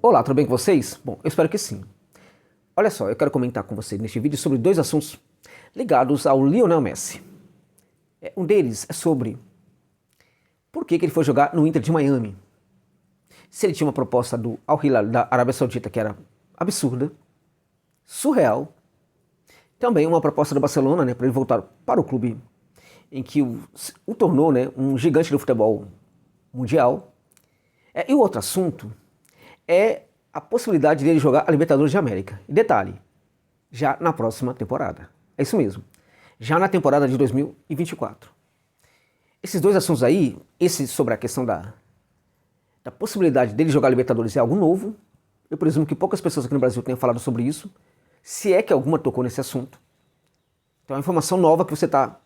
Olá, tudo bem com vocês? Bom, eu espero que sim. Olha só, eu quero comentar com você neste vídeo sobre dois assuntos ligados ao Lionel Messi. Um deles é sobre por que ele foi jogar no Inter de Miami. Se ele tinha uma proposta do Al Hilal da Arábia Saudita que era absurda, surreal. Também uma proposta do Barcelona, para ele voltar para o clube em que o tornou um gigante do futebol mundial. E o outro assunto é a possibilidade dele jogar a Libertadores de América. E detalhe, já na próxima temporada. É isso mesmo, já na temporada de 2024. Esses dois assuntos aí, esse sobre a questão da possibilidade dele jogar a Libertadores é algo novo. Eu presumo que poucas pessoas aqui no Brasil tenham falado sobre isso, se é que alguma tocou nesse assunto. Então é uma informação nova que você está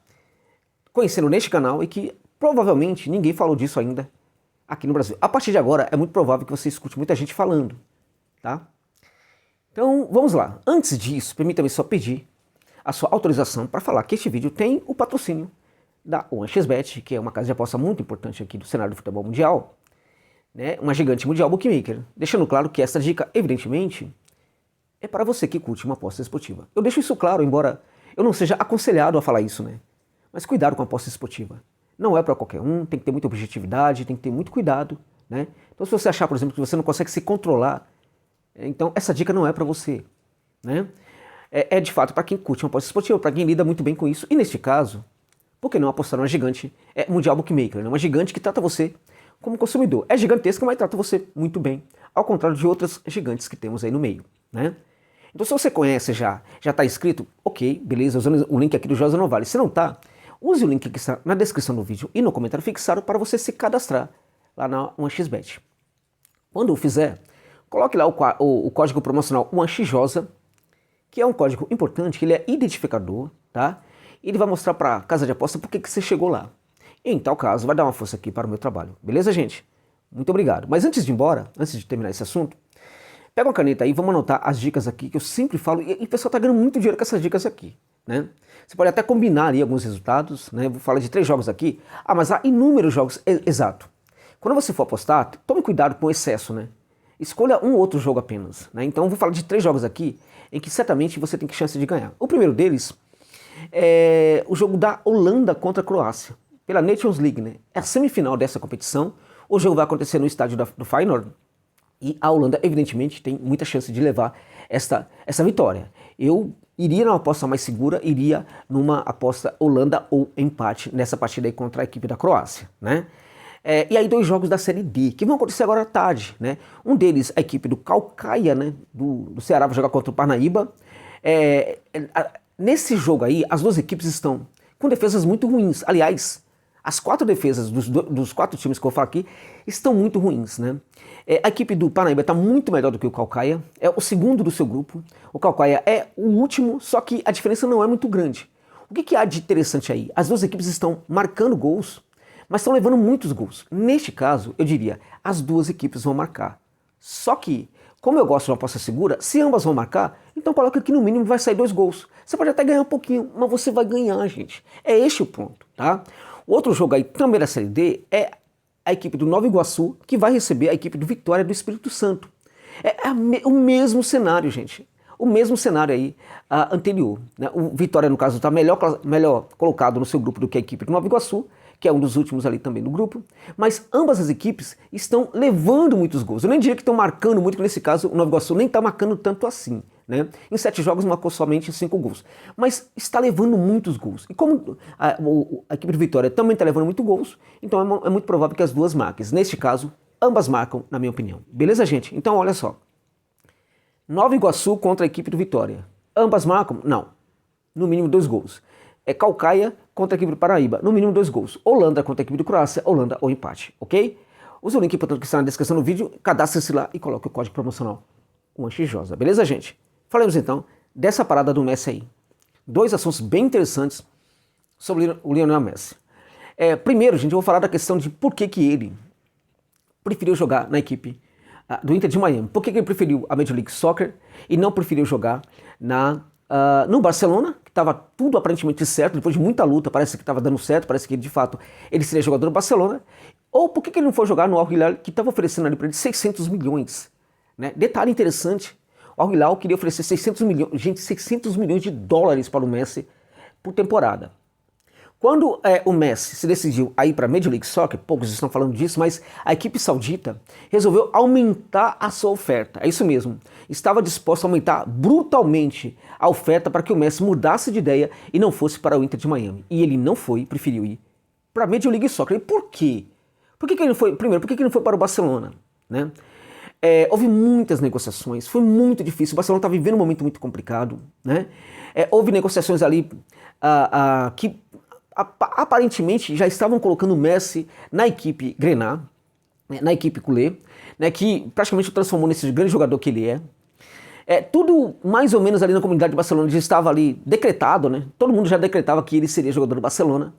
conhecendo neste canal e que provavelmente ninguém falou disso ainda aqui no Brasil. A partir de agora é muito provável que você escute muita gente falando, tá? Então vamos lá. Antes disso, permita-me só pedir a sua autorização para falar que este vídeo tem o patrocínio da 1xBet, que é uma casa de aposta muito importante aqui do cenário do futebol mundial, uma gigante mundial bookmaker. Deixando claro que essa dica, evidentemente, é para você que curte uma aposta esportiva. Eu deixo isso claro, embora eu não seja aconselhado a falar isso, Mas cuidado com a aposta esportiva. Não é para qualquer um, tem que ter muita objetividade, tem que ter muito cuidado, Então se você achar, por exemplo, que você não consegue se controlar, então essa dica não é para você, É de fato para quem curte uma aposta esportiva, para quem lida muito bem com isso. E neste caso, por que não apostar numa gigante mundial bookmaker, Uma gigante que trata você como consumidor. É gigantesca, mas trata você muito bem, ao contrário de outras gigantes que temos aí no meio, Então se você conhece já está inscrito, ok, beleza, usando o link aqui do Josa Novale. Se não está, use o link que está na descrição do vídeo e no comentário fixado para você se cadastrar lá na 1xBet. Quando o fizer, coloque lá o código promocional 1xJosa, que é um código importante, que ele é identificador, E ele vai mostrar para a casa de aposta por que você chegou lá. Em tal caso, vai dar uma força aqui para o meu trabalho. Beleza, gente? Muito obrigado. Mas antes de ir embora, antes de terminar esse assunto, pega uma caneta aí e vamos anotar as dicas aqui que eu sempre falo. E o pessoal está ganhando muito dinheiro com essas dicas aqui, Você pode até combinar ali alguns resultados, Vou falar de 3 jogos aqui. Mas há inúmeros jogos, exato. Quando você for apostar, tome cuidado com o excesso, Escolha um ou outro jogo apenas, Então eu vou falar de 3 jogos aqui em que certamente você tem chance de ganhar. O primeiro deles é o jogo da Holanda contra a Croácia, pela Nations League, É a semifinal dessa competição. O jogo vai acontecer no estádio do Feyenoord e a Holanda, evidentemente, tem muita chance de levar essa vitória. Eu iria numa aposta mais segura, iria numa aposta Holanda ou empate nessa partida aí contra a equipe da Croácia, E aí 2 jogos da Série D, que vão acontecer agora à tarde, Um deles, a equipe do Caucaia, do Ceará, vai jogar contra o Parnaíba. Nesse jogo aí, as 2 equipes estão com defesas muito ruins. Aliás, as 4 defesas dos 4 times que eu vou falar aqui estão muito ruins, A equipe do Parnaíba está muito melhor do que o Caucaia, é o segundo do seu grupo. O Caucaia é o último, só que a diferença não é muito grande. O que há de interessante aí? As 2 equipes estão marcando gols, mas estão levando muitos gols. Neste caso, eu diria, as 2 equipes vão marcar. Só que, como eu gosto de uma aposta segura, se ambas vão marcar, então coloca que no mínimo vai sair 2 gols. Você pode até ganhar um pouquinho, mas você vai ganhar, gente. É este o ponto, O outro jogo aí, também da Série D, é a equipe do Nova Iguaçu, que vai receber a equipe do Vitória do Espírito Santo. O mesmo cenário, gente. O mesmo cenário aí anterior. O Vitória, no caso, está melhor colocado no seu grupo do que a equipe do Nova Iguaçu, que é um dos últimos ali também do grupo, mas ambas as equipes estão levando muitos gols. Eu nem diria que estão marcando muito, porque nesse caso o Nova Iguaçu nem está marcando tanto assim, Em 7 jogos marcou somente 5 gols, mas está levando muitos gols. E como a equipe do Vitória também está levando muitos gols, então é muito provável que as 2 marquem. Neste caso, ambas marcam, na minha opinião. Beleza, gente? Então olha só. Nova Iguaçu contra a equipe do Vitória. Ambas marcam? Não. No mínimo 2 gols. Caucaia contra a equipe do Paraíba, no mínimo 2 gols. Holanda contra a equipe do Croácia, Holanda ou empate, ok? Use o link, portanto, que está na descrição do vídeo, cadastre-se lá e coloque o código promocional 1xJosa, beleza, gente? Falemos então dessa parada do Messi aí. 2 assuntos bem interessantes sobre o Lionel Messi. Primeiro, gente, eu vou falar da questão de por que ele preferiu jogar na equipe do Inter de Miami. Por que ele preferiu a Major League Soccer e não preferiu jogar no Barcelona, que estava tudo aparentemente certo, depois de muita luta, parece que estava dando certo, parece que de fato ele seria jogador do Barcelona. Ou por que ele não foi jogar no Al Hilal, que estava oferecendo ali para ele 600 milhões, né? Detalhe interessante, o Al Hilal queria oferecer 600 milhões, gente, 600 milhões de dólares para o Messi por temporada. Quando o Messi se decidiu a ir para a Major League Soccer, poucos estão falando disso, mas a equipe saudita resolveu aumentar a sua oferta. É isso mesmo, estava disposto a aumentar brutalmente a oferta para que o Messi mudasse de ideia e não fosse para o Inter de Miami. E ele não foi, preferiu ir para a Major League Soccer. E por quê? Por que ele não foi? Primeiro, por que ele não foi para o Barcelona, né? Houve muitas negociações, foi muito difícil, o Barcelona está vivendo um momento muito complicado, né? Houve negociações ali que aparentemente já estavam colocando o Messi na equipe Grená, na equipe culé, né, que praticamente o transformou nesse grande jogador que ele é. Tudo mais ou menos ali na comunidade de Barcelona já estava ali decretado, né? Todo mundo já decretava que ele seria jogador do Barcelona,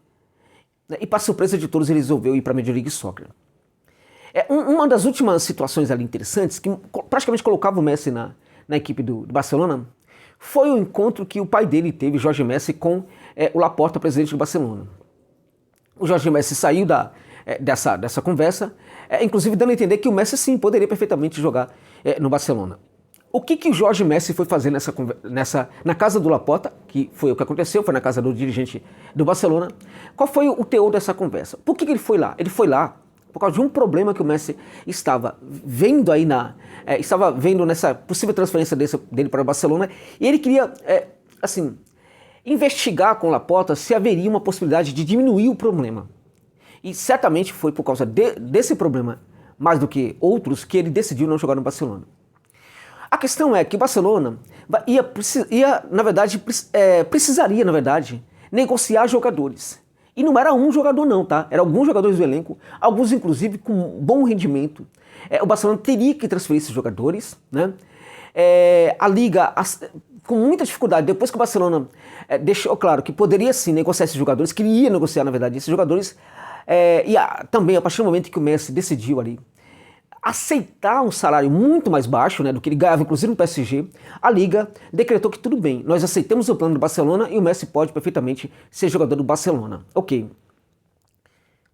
né? E para surpresa de todos ele resolveu ir para a Major League Soccer. Uma das últimas situações ali interessantes, que praticamente colocava o Messi na equipe do Barcelona, foi o encontro que o pai dele teve, Jorge Messi, com o Laporta, presidente do Barcelona. O Jorge Messi saiu dessa conversa, inclusive dando a entender que o Messi sim poderia perfeitamente jogar no Barcelona. O que o Jorge Messi foi fazer na casa do Laporta, que foi o que aconteceu, foi na casa do dirigente do Barcelona? Qual foi o teor dessa conversa? Por que ele foi lá? Ele foi lá por causa de um problema que o Messi estava vendo aí estava vendo nessa possível transferência dele para o Barcelona, e ele queria, investigar com o Laporta se haveria uma possibilidade de diminuir o problema. E certamente foi por causa desse problema, mais do que outros, que ele decidiu não jogar no Barcelona. A questão é que o Barcelona precisaria, na verdade, negociar jogadores. E não era um jogador não, tá? Eram alguns jogadores do elenco, alguns inclusive com bom rendimento. O Barcelona teria que transferir esses jogadores, né? A Liga, com muita dificuldade, depois que o Barcelona deixou claro que poderia sim negociar esses jogadores, queria negociar, na verdade, esses jogadores, também a partir do momento que o Messi decidiu ali aceitar um salário muito mais baixo, né, do que ele ganhava inclusive no PSG, a Liga decretou que tudo bem, nós aceitamos o plano do Barcelona e o Messi pode perfeitamente ser jogador do Barcelona. Ok.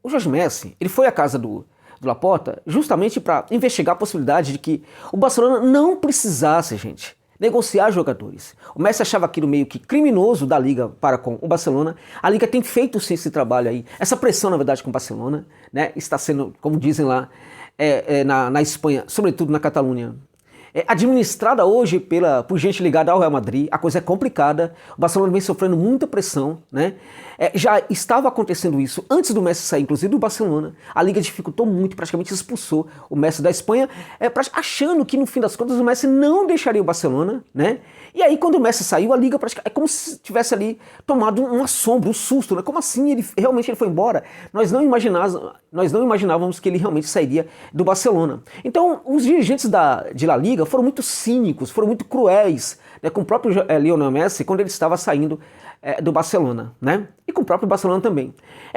O Jorge Messi, ele foi à casa do Laporta justamente para investigar a possibilidade de que o Barcelona não precisasse, gente, negociar jogadores. O Messi achava aquilo meio que criminoso da Liga para com o Barcelona. A Liga tem feito sim esse trabalho aí, essa pressão na verdade com o Barcelona, né, está sendo, como dizem lá, na Espanha, sobretudo na Catalunha, administrada hoje por gente ligada ao Real Madrid. A coisa é complicada, o Barcelona vem sofrendo muita pressão, né? Já estava acontecendo isso antes do Messi sair, inclusive do Barcelona. A Liga dificultou muito, praticamente expulsou o Messi da Espanha, achando que no fim das contas o Messi não deixaria o Barcelona, né? E aí quando o Messi saiu, a Liga é como se tivesse ali tomado um assombro, um susto, né? Como assim? Ele realmente foi embora? Nós não imaginávamos que ele realmente sairia do Barcelona. Então os dirigentes de La Liga foram muito cínicos, foram muito cruéis, né, com o próprio Lionel Messi quando ele estava saindo do Barcelona, né? E com o próprio Barcelona também.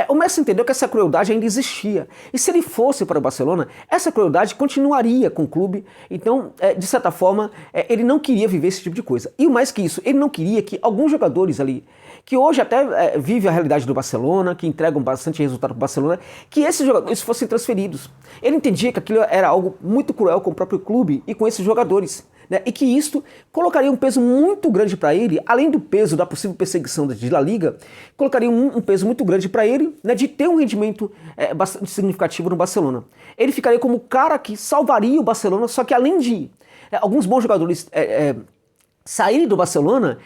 O Messi entendeu que essa crueldade ainda existia. E se ele fosse para o Barcelona, essa crueldade continuaria com o clube. Então, de certa forma, ele não queria viver esse tipo de coisa. E mais que isso, ele não queria que alguns jogadores ali, que hoje até vivem a realidade do Barcelona, que entregam bastante resultado para o Barcelona, que esses jogadores fossem transferidos. Ele entendia que aquilo era algo muito cruel com o próprio clube e com esses jogadores, né? E que isto colocaria um peso muito grande para ele, além do peso da possível perseguição de La Liga, colocaria um peso muito grande para ele, né, de ter um rendimento bastante significativo no Barcelona. Ele ficaria como o cara que salvaria o Barcelona, só que além de alguns bons jogadores saírem do Barcelona,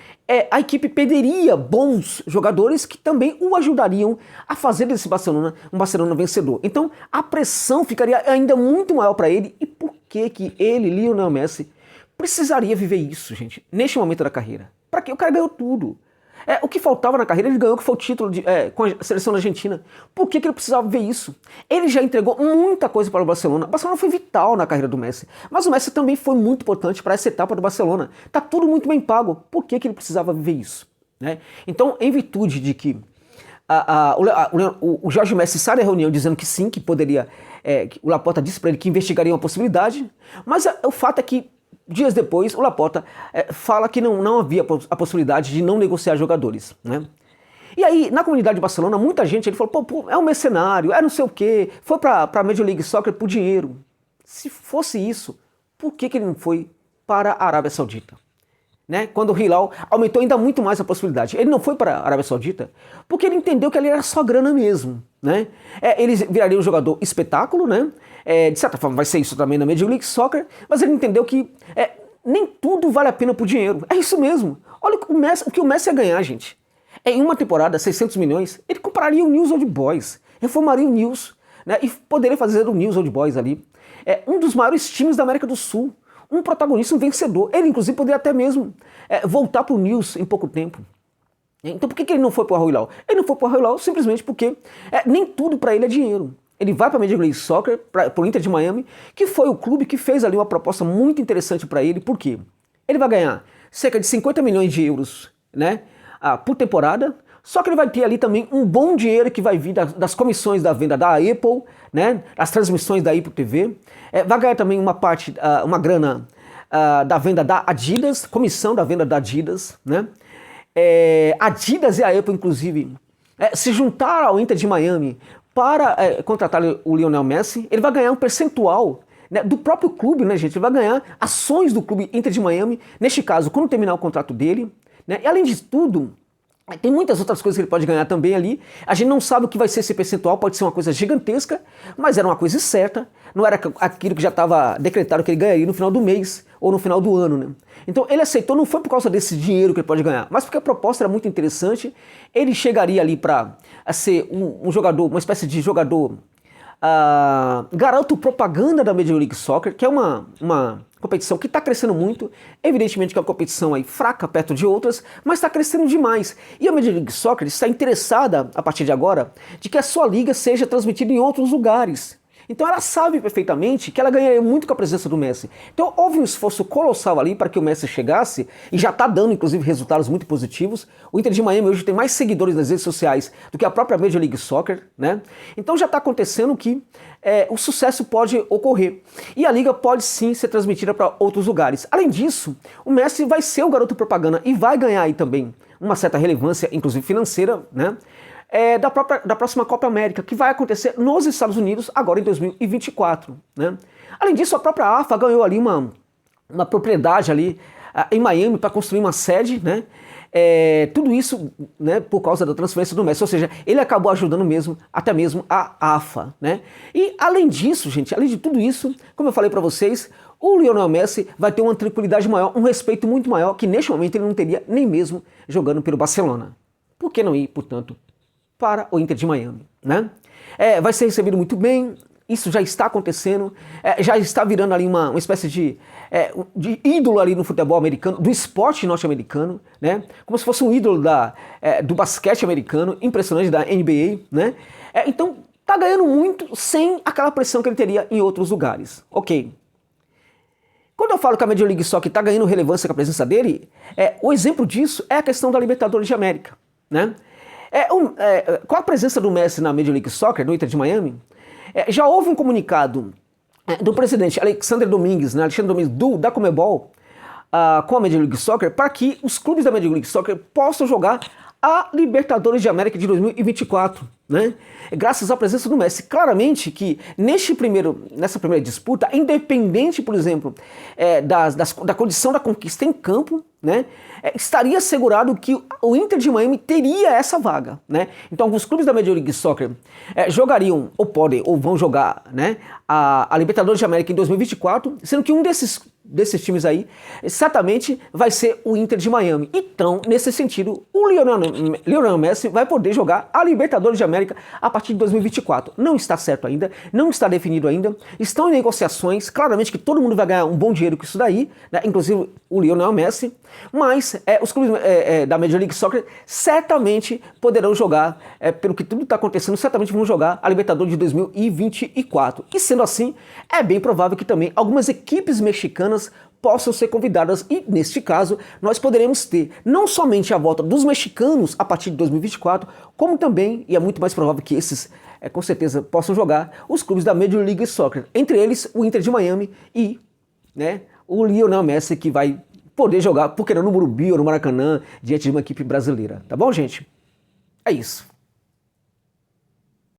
a equipe perderia bons jogadores que também o ajudariam a fazer desse Barcelona um Barcelona vencedor. Então a pressão ficaria ainda muito maior para ele. E por que ele, Lionel Messi, precisaria viver isso, gente, neste momento da carreira? Para quê? O cara ganhou tudo. O que faltava na carreira, ele ganhou, que foi o título com a seleção da Argentina. Por que ele precisava ver isso? Ele já entregou muita coisa para o Barcelona. O Barcelona foi vital na carreira do Messi. Mas o Messi também foi muito importante para essa etapa do Barcelona. Tá tudo muito bem pago. Por que ele precisava viver isso? Né? Então, em virtude de que o Jorge Messi sai da reunião dizendo que sim, que poderia... o Laporta disse para ele que investigaria uma possibilidade. Mas o fato é que dias depois, o Laporta fala que não havia a possibilidade de não negociar jogadores, né? E aí, na comunidade de Barcelona, muita gente ele falou, pô, é um mercenário, não sei o quê, foi para a Major League Soccer por dinheiro. Se fosse isso, por que ele não foi para a Arábia Saudita? Né? Quando o Hilal aumentou ainda muito mais a possibilidade. Ele não foi para a Arábia Saudita porque ele entendeu que ali era só grana mesmo. Né? Ele viraria um jogador espetáculo, né? De certa forma vai ser isso também na Major League Soccer, mas ele entendeu que nem tudo vale a pena por dinheiro. É isso mesmo. Olha o que o Messi ia ganhar, gente. Em uma temporada, 600 milhões, ele compraria o News Old Boys, reformaria o News, né? E poderia fazer o News Old Boys ali. Um dos maiores times da América do Sul. Um protagonista, um vencedor. Ele, inclusive, poderia até mesmo voltar para o News em pouco tempo. Então, por que ele não foi para o Al Hilal? Ele não foi para o Al Hilal simplesmente porque nem tudo para ele é dinheiro. Ele vai para a Major League Soccer, para o Inter de Miami, que foi o clube que fez ali uma proposta muito interessante para ele. Por quê? Ele vai ganhar cerca de 50 milhões de euros, né, por temporada. Só que ele vai ter ali também um bom dinheiro que vai vir das comissões da venda da Apple, né, as transmissões da Apple TV. Vai ganhar também uma parte, uma grana da venda da Adidas, comissão da venda da Adidas, né. Adidas e a Apple, inclusive, se juntaram ao Inter de Miami para contratar o Lionel Messi. Ele vai ganhar um percentual, né, do próprio clube, né, gente? Ele vai ganhar ações do clube Inter de Miami, neste caso, quando terminar o contrato dele, né. E além de tudo, tem muitas outras coisas que ele pode ganhar também ali. A gente não sabe o que vai ser esse percentual, pode ser uma coisa gigantesca, mas era uma coisa certa, não era aquilo que já estava decretado que ele ganharia no final do mês ou no final do ano, né? Então ele aceitou, não foi por causa desse dinheiro que ele pode ganhar, mas porque a proposta era muito interessante. Ele chegaria ali para ser um jogador, uma espécie de jogador garoto propaganda da Major League Soccer, que é uma competição que está crescendo muito. Evidentemente que é uma competição aí fraca perto de outras, mas está crescendo demais. E a Major League Soccer está interessada, a partir de agora, de que a sua liga seja transmitida em outros lugares. Então ela sabe perfeitamente que ela ganharia muito com a presença do Messi. Então houve um esforço colossal ali para que o Messi chegasse, e já está dando inclusive resultados muito positivos. O Inter de Miami hoje tem mais seguidores nas redes sociais do que a própria Major League Soccer, né? Então já está acontecendo que o sucesso pode ocorrer. E a liga pode sim ser transmitida para outros lugares. Além disso, o Messi vai ser o garoto propaganda e vai ganhar aí também uma certa relevância, inclusive financeira, né? Da próxima Copa América, que vai acontecer nos Estados Unidos agora em 2024. Né? Além disso, a própria AFA ganhou ali uma propriedade ali em Miami para construir uma sede, né? Tudo isso, né, por causa da transferência do Messi, ou seja, ele acabou ajudando mesmo, até mesmo a AFA. Né? E além disso, gente, além de tudo isso, como eu falei para vocês, o Lionel Messi vai ter uma tranquilidade maior, um respeito muito maior, que neste momento ele não teria nem mesmo jogando pelo Barcelona. Por que não ir, portanto, para o Inter de Miami, né? Vai ser recebido muito bem, isso já está acontecendo, já está virando ali uma espécie de ídolo ali no futebol americano, do esporte norte-americano, né? Como se fosse um ídolo do basquete americano, impressionante, da NBA, né? Então, tá ganhando muito sem aquela pressão que ele teria em outros lugares, ok? Quando eu falo que a Major League Soccer está ganhando relevância com a presença dele, o exemplo disso é a questão da Libertadores de América, né? Com a presença do Messi na Major League Soccer, no Inter de Miami, já houve um comunicado do presidente Alexandre Domingues, né, da Conmebol, com a Major League Soccer, para que os clubes da Major League Soccer possam jogar a Libertadores de América de 2024, né? Graças à presença do Messi. Claramente que nessa primeira disputa, independente, por exemplo, da condição da conquista em campo, né, estaria assegurado que o Inter de Miami teria essa vaga, né? Então alguns clubes da Major League Soccer jogariam, ou podem, ou vão jogar, né, a Libertadores de América em 2024, sendo que um desses times aí certamente vai ser o Inter de Miami. Então, nesse sentido, o Lionel Messi vai poder jogar a Libertadores de América a partir de 2024. Não está certo ainda, não está definido ainda, estão em negociações, claramente que todo mundo vai ganhar um bom dinheiro com isso daí, né? Inclusive o Lionel Messi, mas os clubes da Major League Soccer certamente poderão jogar, pelo que tudo está acontecendo, certamente vão jogar a Libertadores de 2024. E sendo assim, é bem provável que também algumas equipes mexicanas possam ser convidadas e, neste caso, nós poderemos ter não somente a volta dos mexicanos a partir de 2024, como também, e é muito mais provável que esses, com certeza, possam jogar os clubes da Major League Soccer, entre eles o Inter de Miami e, né, o Lionel Messi, que vai poder jogar, por que não, no Morumbi ou no Maracanã, diante de uma equipe brasileira. Tá bom, gente? É isso.